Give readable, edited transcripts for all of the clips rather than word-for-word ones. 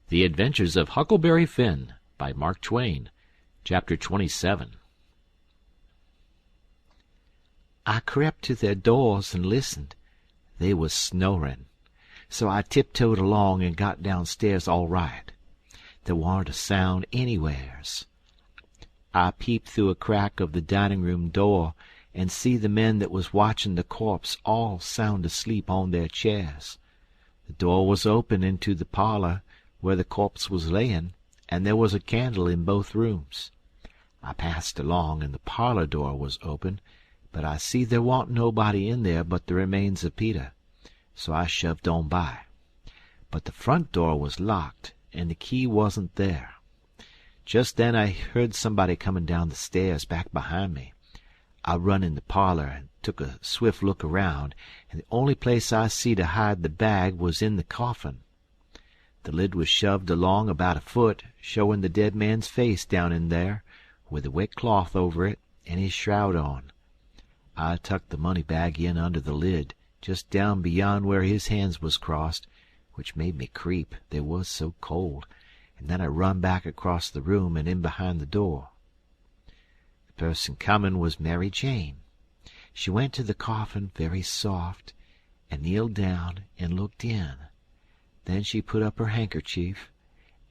The Adventures of Huckleberry Finn by Mark Twain. Chapter 27. I crept to their doors and listened. They was snoring. So I tiptoed along and got downstairs all right. There warn't a sound anywheres. I peeped through a crack of the dining-room door and see the men that was watching the corpse all sound asleep on their chairs. The door was open into the parlor where the corpse was layin', and there was a candle in both rooms. I passed along, and the parlor door was open, but I see there wa'n't nobody in there but the remains of Peter, so I shoved on by. But the front door was locked, and the key wasn't there. Just then I heard somebody comin' down the stairs back behind me. I run in the parlor and took a swift look around, and the only place I see to hide the bag was in the coffin. The lid was shoved along about a foot, showing the dead man's face down in there, with a wet cloth over it and his shroud on. I tucked the money bag in under the lid, just down beyond where his hands was crossed, which made me creep, they was so cold, and then I run back across the room and in behind the door. The person comin' was Mary Jane. She went to the coffin very soft, and kneeled down and looked in. Then she put up her handkerchief,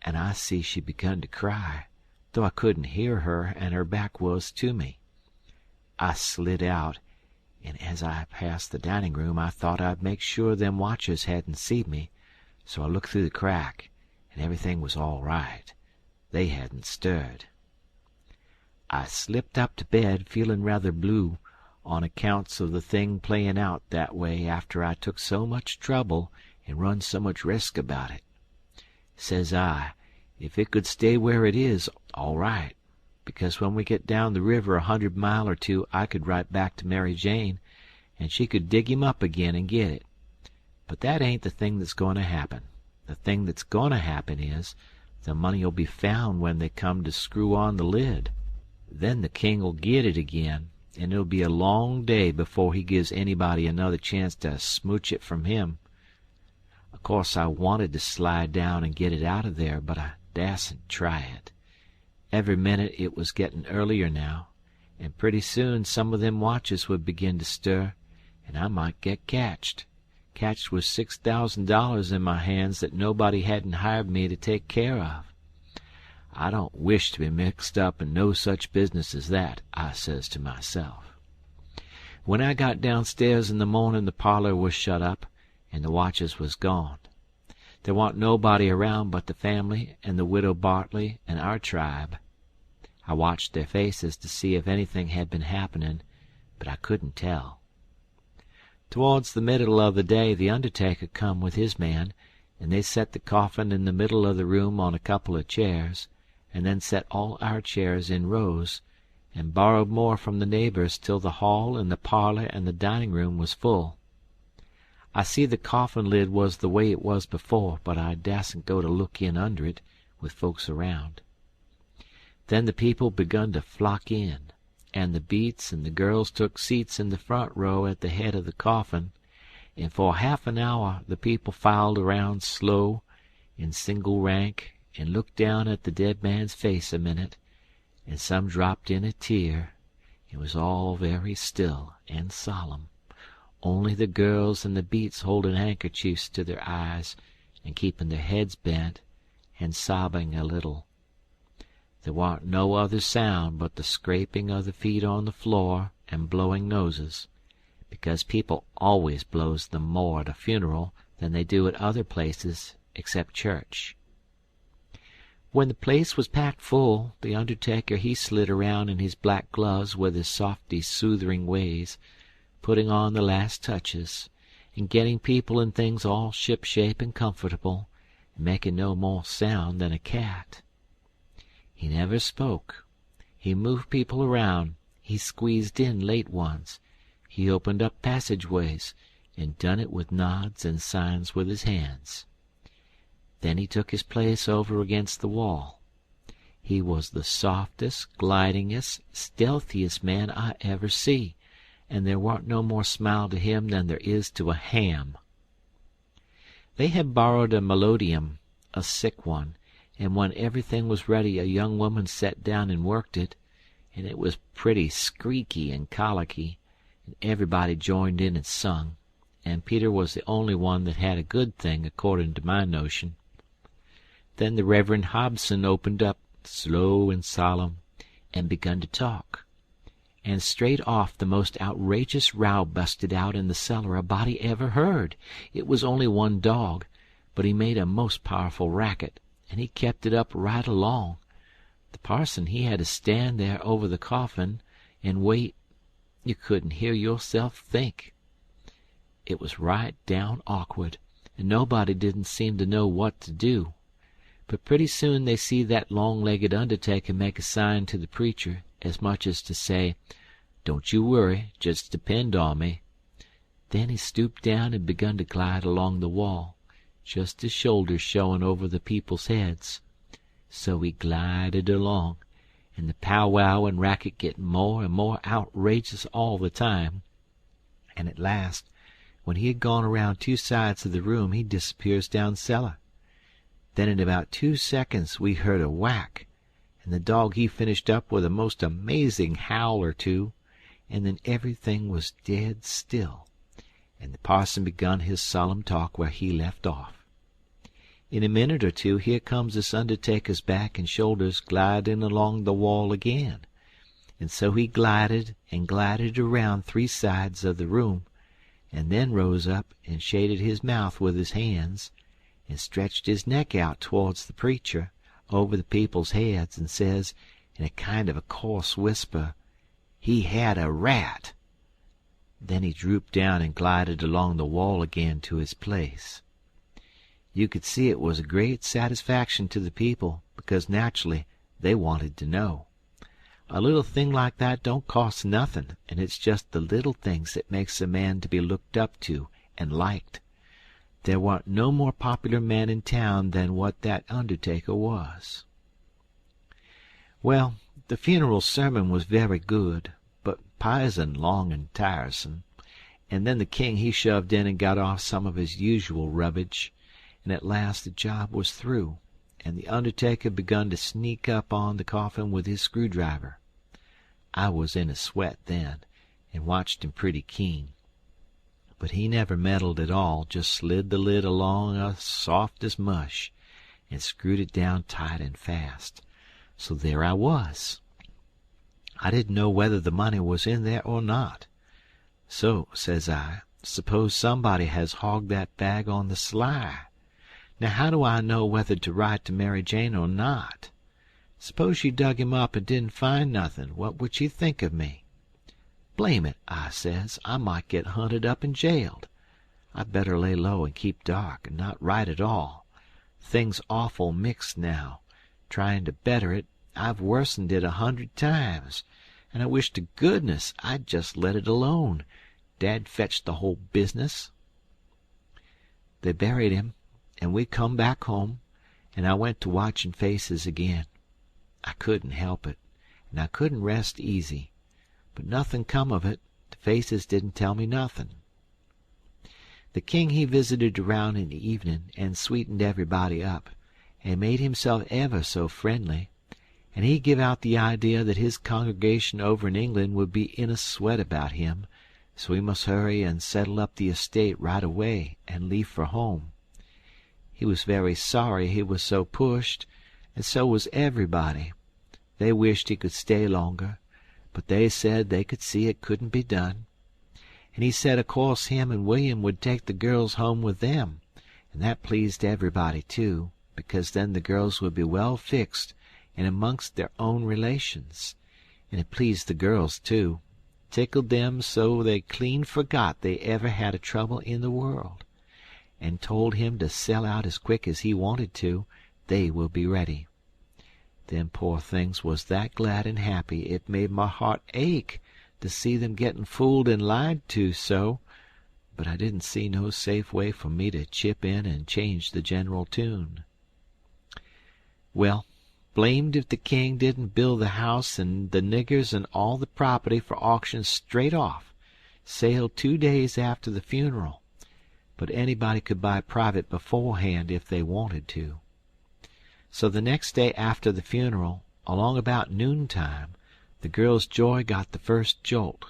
and I see she begun to cry, though I couldn't hear her and her back was to me. I slid out, and as I passed the dining room I thought I'd make sure them watchers hadn't seen me, so I looked through the crack, and everything was all right. They hadn't stirred. I slipped up to bed feeling rather blue, on accounts of the thing playin' out that way after I took so much trouble and run so much risk about it. Says I, if it could stay where it is, all right, because when we get down the river 100 mile or two I could write back to Mary Jane, and she could dig him up again and get it. But that ain't the thing that's goin' to happen. The thing that's goin' to happen is the money'll be found when they come to screw on the lid. Then the king'll get it again, and it'll be a long day before he gives anybody another chance to smooch it from him. Of course I wanted to slide down and get it out of there, but I dasn't try it. Every minute it was getting earlier now, and pretty soon some of them watches would begin to stir, and I might get catched with $6,000 in my hands that nobody hadn't hired me to take care of. I don't wish to be mixed up in no such business as that, I says to myself. When I got downstairs in the morning the parlor was shut up, and the watchers was gone. There wa'n't nobody around but the family and the widow Bartley and our tribe. I watched their faces to see if anything had been happening, but I couldn't tell. Towards the middle of the day the undertaker come with his man, and they set the coffin in the middle of the room on a couple of chairs, and then set all our chairs in rows, and borrowed more from the neighbors till the hall and the parlor and the dining-room was full. I see the coffin lid was the way it was before, but I dasn't go to look in under it, with folks around. Then the people begun to flock in, and the beats and the girls took seats in the front row at the head of the coffin, and for half an hour the people filed around slow, in single rank, and looked down at the dead man's face a minute, and some dropped in a tear. It was all very still and solemn, only the girls and the beats holding handkerchiefs to their eyes and keeping their heads bent and sobbing a little. There warn't no other sound but the scraping of the feet on the floor and blowing noses, because people always blows them more at a funeral than they do at other places except church. When the place was packed full, the undertaker he slid around in his black gloves with his softy soothing ways, putting on the last touches, and getting people and things all ship-shape and comfortable, and making no more sound than a cat. He never spoke. He moved people around. He squeezed in late ones. He opened up passageways, and done it with nods and signs with his hands. Then he took his place over against the wall. He was the softest, glidingest, stealthiest man I ever see, and there warn't no more smile to him than there is to a ham. They had borrowed a melodeon, a sick one, and when everything was ready a young woman sat down and worked it, and it was pretty squeaky and colicky, and everybody joined in and sung, and Peter was the only one that had a good thing according to my notion. Then the Reverend Hobson opened up, slow and solemn, and begun to talk. And straight off the most outrageous row busted out in the cellar a body ever heard. It was only one dog, but he made a most powerful racket, and he kept it up right along. The parson he had to stand there over the coffin and wait. You couldn't hear yourself think. It was right down awkward, and nobody didn't seem to know what to do. But pretty soon they see that long-legged undertaker make a sign to the preacher, as much as to say, "Don't you worry, just depend on me." Then he stooped down and begun to glide along the wall, just his shoulders showing over the people's heads. So he glided along, and the powwow and racket getting more and more outrageous all the time. And at last, when he had gone around 2 sides of the room, he disappears down cellar. Then in about 2 seconds we heard a whack, and the dog he finished up with a most amazing howl or two, and then everything was dead still, and the parson begun his solemn talk where he left off. In a minute or two here comes this undertaker's back and shoulders gliding along the wall again, and so he glided and glided around 3 sides of the room, and then rose up and shaded his mouth with his hands, and stretched his neck out towards the preacher, over the people's heads, and says, in a kind of a coarse whisper, "He had a rat." Then he drooped down and glided along the wall again to his place. You could see it was a great satisfaction to the people, because naturally they wanted to know. A little thing like that don't cost nothing, and it's just the little things that makes a man to be looked up to and liked. There warn't no more popular man in town than what that undertaker was. Well, the funeral sermon was very good, but p'ison long and tiresome, and then the king he shoved in and got off some of his usual rubbage, and at last the job was through, and the undertaker begun to sneak up on the coffin with his screwdriver. I was in a sweat then, and watched him pretty keen. But he never meddled at all, just slid the lid along as soft as mush, and screwed it down tight and fast. So there I was. I didn't know whether the money was in there or not. So, says I, suppose somebody has hogged that bag on the sly. Now how do I know whether to write to Mary Jane or not? Suppose she dug him up and didn't find nothing, what would she think of me? Blame it, I says, I might get hunted up and jailed. I'd better lay low and keep dark and not write at all. Things awful mixed now. Trying to better it, I've worsened it 100 times, and I wish to goodness I'd just let it alone. Dad fetched the whole business. They buried him, and we come back home, and I went to watching faces again. I couldn't help it, and I couldn't rest easy. But nothing come of it. The faces didn't tell me nothing. The king he visited around in the evening, and sweetened everybody up, and made himself ever so friendly, and he give out the idea that his congregation over in England would be in a sweat about him, so he must hurry and settle up the estate right away and leave for home. He was very sorry he was so pushed, and so was everybody. They wished he could stay longer, but they said they could see it couldn't be done. And he said of course him and William would take the girls home with them, and that pleased everybody too, because then the girls would be well fixed and amongst their own relations. And it pleased the girls too, tickled them so they clean forgot they ever had a trouble in the world, and told him to sell out as quick as he wanted to. They will be ready. Them poor things was that glad and happy it made my heart ache to see them getting fooled and lied to so, but I didn't see no safe way for me to chip in and change the general tune. Well, blamed if the king didn't build the house and the niggers and all the property for auction straight off, sailed 2 days after the funeral, but anybody could buy private beforehand if they wanted to. So the next day after the funeral, along about noontime, the girl's joy got the first jolt.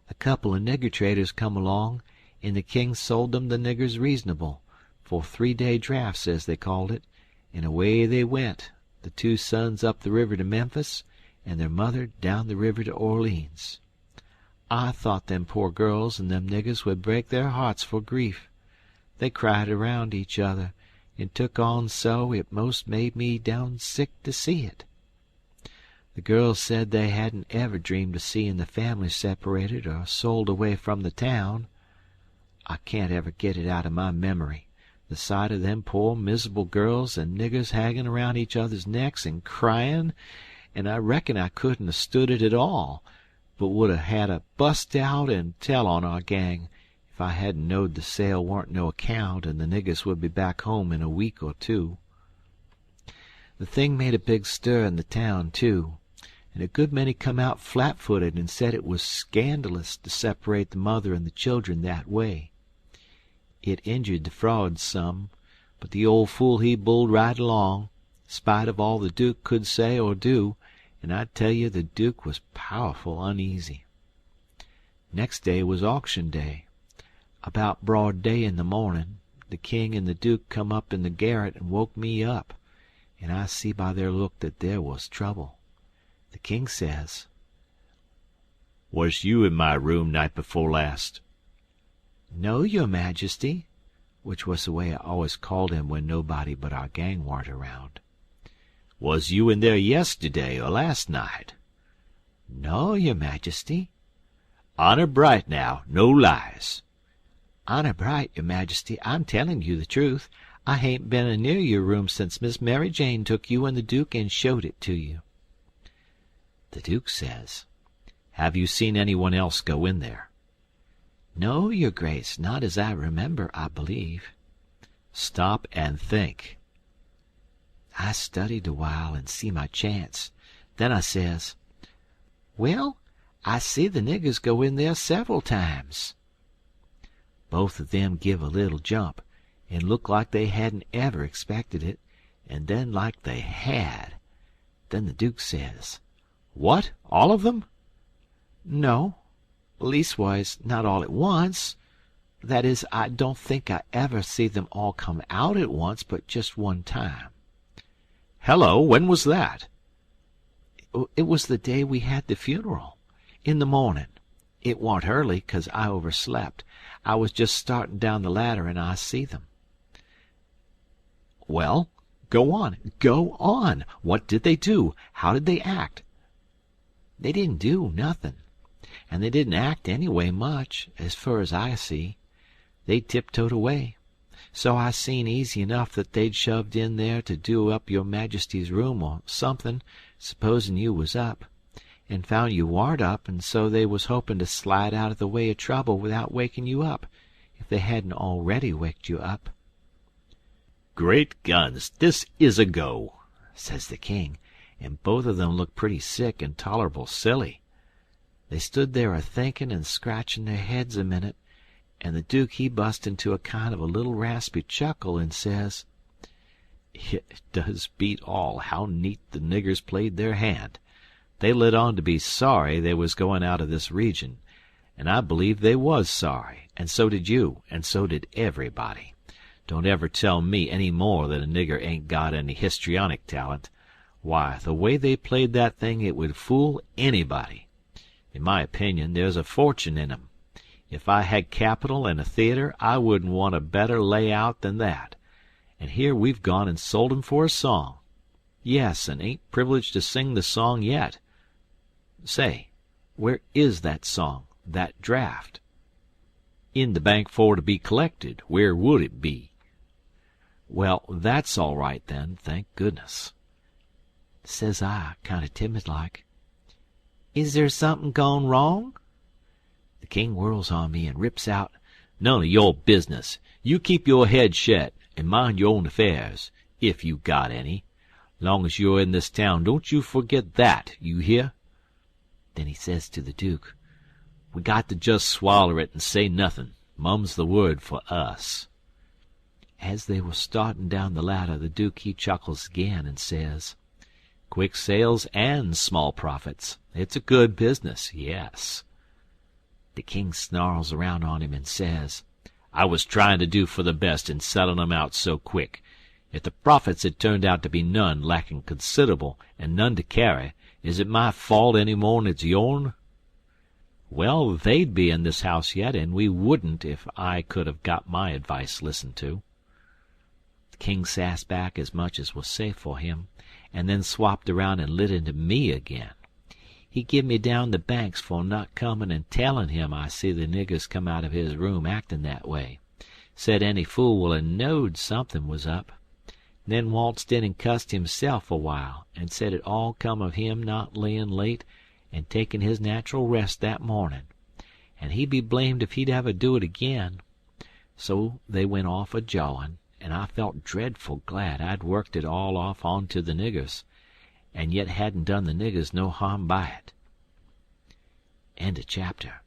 A couple of nigger traders come along, and the king sold them the niggers reasonable, for 3-day drafts, as they called it, and away they went, the two sons up the river to Memphis, and their mother down the river to Orleans. I thought them poor girls and them niggers would break their hearts for grief. They cried around each other, and took on so it most made me down sick to see it. The girls said they hadn't ever dreamed of seeing the family separated or sold away from the town. I can't ever get it out of my memory, the sight of them poor miserable girls and niggers hanging around each other's necks and crying, and I reckon I couldn't have stood it at all, but would have had to bust out and tell on our gang if I hadn't knowed the sale warn't no account and the niggers would be back home in a week or two. The thing made a big stir in the town, too, and a good many come out flat-footed and said it was scandalous to separate the mother and the children that way. It injured the frauds some, but the old fool he bulled right along, spite of all the Duke could say or do, and I tell you the Duke was powerful uneasy. Next day was auction day. About broad day in the morning, the king and the Duke come up in the garret and woke me up, and I see by their look that there was trouble. The king says, "Was you in my room night before last?" "No, your majesty," which was the way I always called him when nobody but our gang warn't around. "Was you in there yesterday or last night?" "No, your majesty." "Honor bright now, no lies." "Honor bright, your majesty, I'm telling you the truth. I hain't been a near your room since Miss Mary Jane took you and the Duke and showed it to you." The Duke says, "Have you seen anyone else go in there?" "No, your grace, not as I remember, I believe." "Stop and think." I studied a while and see my chance. Then I says, "Well, I see the niggers go in there several times." Both of them give a little jump, and looked like they hadn't ever expected it, and then like they had. Then the Duke says, "What, all of them?" "No, leastwise not all at once. That is, I don't think I ever see them all come out at once, but just one time." "Hello, when was that?" "It was the day we had the funeral. In the morning. It warn't early, 'cause I overslept. I was just starting down the ladder, and I see them." "Well, go on, go on. What did they do? How did they act?" "They didn't do nothin', and they didn't act anyway much, as fur as I see. They tiptoed away. So I seen easy enough that they'd shoved in there to do up your majesty's room or something, supposin' you was up, and found you warn't up, and so they was hopin' to slide out of the way of trouble without wakin' you up, if they hadn't already waked you up." "Great guns, this is a go," says the king, and both of them looked pretty sick and tolerable silly. They stood there a-thinkin' and scratchin' their heads a minute, and the Duke he bust into a kind of a little raspy chuckle and says, "It does beat all how neat the niggers played their hand. They let on to be sorry they was going out of this region, and I believe they was sorry, and so did you, and so did everybody. Don't ever tell me any more that a nigger ain't got any histrionic talent. Why, the way they played that thing, it would fool anybody. In my opinion, there's a fortune in 'em. If I had capital and a theater, I wouldn't want a better lay-out than that. And here we've gone and sold 'em for a song. Yes, and ain't privileged to sing the song yet. Say, where is that song, that draft?" "In the bank for to be collected. Where would it be?" "Well, that's all right then, thank goodness." Says I, kind of timid like, "Is there something gone wrong?" The king whirls on me and rips out, "None of your business. You keep your head shet and mind your own affairs, if you got any. Long as you're in this town, don't you forget that, you hear?" Then he says to the Duke, "We got to just swaller it and say nothin'. Mum's the word for us." As they was starting down the ladder, the Duke he chuckles again and says, "Quick sales and small profits. It's a good business, yes." The King snarls around on him and says, "I was trying to do for the best in selling 'em out so quick. If the profits had turned out to be none, lacking considerable, and none to carry, is it my fault any more'n it's yourn?" "Well, they'd be in this house yet, and we wouldn't if I could have got my advice listened to." The King sassed back as much as was safe for him, and then swapped around and lit into me again. He give me down the banks for not comin' and tellin' him I see the niggers come out of his room actin' that way. Said any fool would ha' knowed somethin' was up. Then waltzed in and cussed himself a while, and said it all come of him not layin' late and takin' his natural rest that mornin', and he'd be blamed if he'd ever do it again. So they went off a jawin', and I felt dreadful glad I'd worked it all off onto the niggers, and yet hadn't done the niggers no harm by it. End of chapter.